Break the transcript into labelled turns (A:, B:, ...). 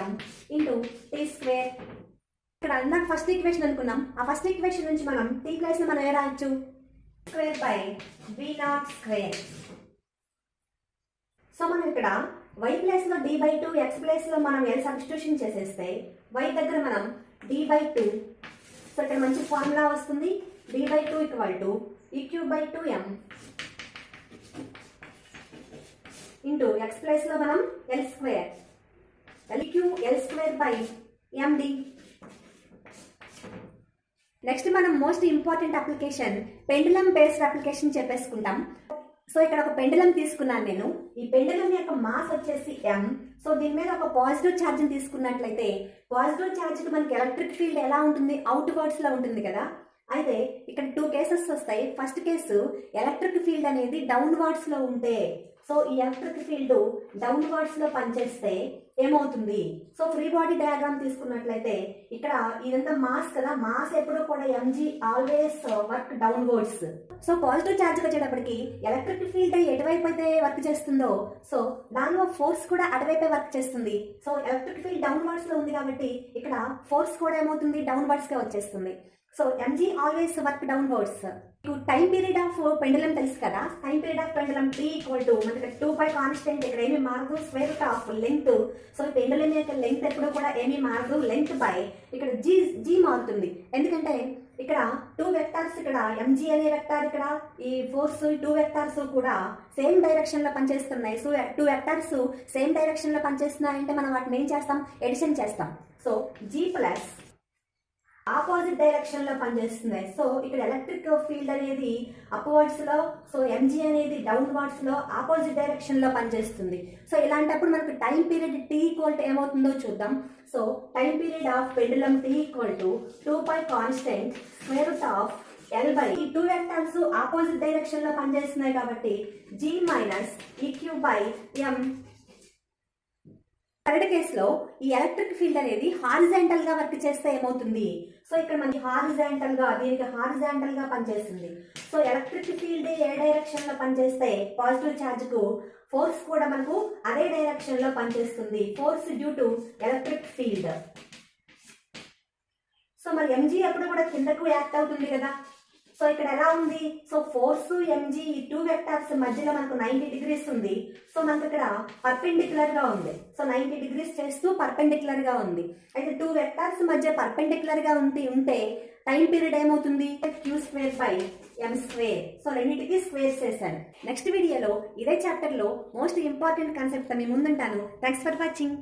A: m into tea square. ఇక్కడ నాకు first equation అనుకున్నాం. ఆ ఫస్ట్ ఈక్వేషన్ నుంచి మనం టీ ప్లేస్ లో మనం ఏ రాయొచ్చు, square by v naught square. So మనం ఇక్కడ y ప్లేస్ లో d/2, x ప్లేస్ లో మనం l సబ్స్టిట్యూషన్ చేసేస్తే y దగ్గర మనం d/2. సో ఇక్కడ మంచి ఫార్ములా వస్తుంది. d/2 = e³/2m into x place లో మనం l స్క్వేర్, l²/md. నెక్స్ట్ మనం most important application pendulum based application చెప్పేసుకుంటాం. సో ఇక్కడ ఒక పెండులం తీసుకున్నాను నేను. ఈ పెండులం యొక్క మాస్ వచ్చేసి m. సో దీని మీద ఒక పాజిటివ్ ఛార్జ్ తీసుకున్నట్లయితే పాజిటివ్ ఛార్జ్ కి మనకి ఎలక్ట్రిక్ ఫీల్డ్ ఎలా ఉంటుంది, అవుట్ వర్డ్స్ లో ఉంటుంది కదా. అయితే ఇక్కడ 2 కేసెస్ వస్తాయి. ఫస్ట్ కేసు ఎలక్ట్రిక్ ఫీల్డ్ అనేది డౌన్ వర్డ్స్ లో ఉంటే, సో ఈ ఎలక్ట్రిక్ ఫీల్డ్ డౌన్ వర్డ్స్ లో పనిచేస్తే ఏమవుతుంది. సో ఫ్రీ బాడీ డయాగ్రామ్ తీసుకున్నట్లయితే ఇక్కడ ఇదంతా మాస్ కదా, మాస్ ఎప్పుడు కూడా mg always work down words. So positive charge వచ్చేటప్పటికి ఎలక్ట్రిక్ ఫీల్డ్ ఎటువైపు అయితే వర్క్ చేస్తుందో, సో దానిలో ఫోర్స్ కూడా అటువైపే వర్క్ చేస్తుంది. So electric field down words లో ఉంది కాబట్టి ఇక్కడ ఫోర్స్ కూడా ఏమవుతుంది, డౌన్ వర్డ్స్ గా వచ్చేస్తుంది. So mg always work down words. మీకు టైం పీరియడ్ ఆఫ్ పెండులం తెలుసు కదా. Time period of pendulum t = మనకి 2π కాన్స్టెంట్, ఇక్కడ ఏమి మారదు, square root of length. So pendulum యొక్క లెంగ్త్ ఎప్పుడు కూడా ఏమీ మారదు, లెంగ్త్ బై ఇక్కడ g మారుతుంది. ఎందుకంటే ఇక్కడ 2 వెక్టార్స్, ఇక్కడ mg అనే వెక్టార్, ఇక్కడ ఈ ఫోర్స్, 2 వెక్టార్స్ కూడా సేమ్ డైరెక్షన్ లో పనిచేస్తున్నాయి. సో 2 వెక్టార్స్ సేమ్ డైరెక్షన్ లో పనిచేస్తున్నాయంటే మనం వాటిని ఏం చేస్తాం, ఎడిషన్ చేస్తాం. So g plus opposite direction లో పనిచేస్తుంది. సో ఇక్కడ ఎలక్ట్రిక్ ఫీల్డ్ అనేది అప్వర్డ్స్ లో, సో mg అనేది డౌన్ వర్డ్స్ లో ఆపోజిట్ డైరెక్షన్ లో పనిచేస్తుంది. సో ఇలాంటప్పుడు మనకు టైం పీరియడ్ t = ఏమవుతుందో చూద్దాం. So time period of pendulum t = 2π constant square root of l/, ఈ 2 వెక్టార్స్ ఆపోజిట్ డైరెక్షన్ లో పనిచేస్తున్నాయి కాబట్టి g - e³/m. థర్డ్ కేసులో ఈ ఎలక్ట్రిక్ ఫీల్డ్ అనేది హారిజాంటల్ గా వర్క్ చేస్తే ఏమవుతుంది. సో ఇక్కడ మనకి హారిజాంటల్ గా, దీనికి హారిజాంటల్ గా పనిచేస్తుంది. సో ఎలక్ట్రిక్ ఫీల్డ్ ఏ డైరెక్షన్ లో పనిచేస్తే పాజిటివ్ ఛార్జ్ కు ఫోర్స్ కూడా మనకు అదే డైరెక్షన్ లో పనిచేస్తుంది. Force due to electric field. So మరి mg ఎప్పుడు కూడా కిందకు యాక్ట్ అవుతుంది కదా. సో ఇక్కడ ఎలా ఉంది, సో ఫోర్స్ mg ఈ 2 వెక్టార్స్ మధ్యలో మనకు 90 డిగ్రీస్ ఉంది. సో మనకు ఇక్కడ పర్పెండిక్యులర్ గా ఉంది. సో 90 డిగ్రీస్ చేస్తూ పర్పెండిక్యులర్ గా ఉంది. అయితే 2 వెక్టార్స్ మధ్య పర్పెండిక్యులర్ గా ఉంటే టైం పీరియడ్ ఏమవుతుంది, q²/m². సో రెండింటికి స్క్వేర్ చేశాను. నెక్స్ట్ వీడియోలో ఇదే చాప్టర్ లో మోస్ట్ ఇంపార్టెంట్ కాన్సెప్ట్ మీ ముందుంటాను. Thanks for watching.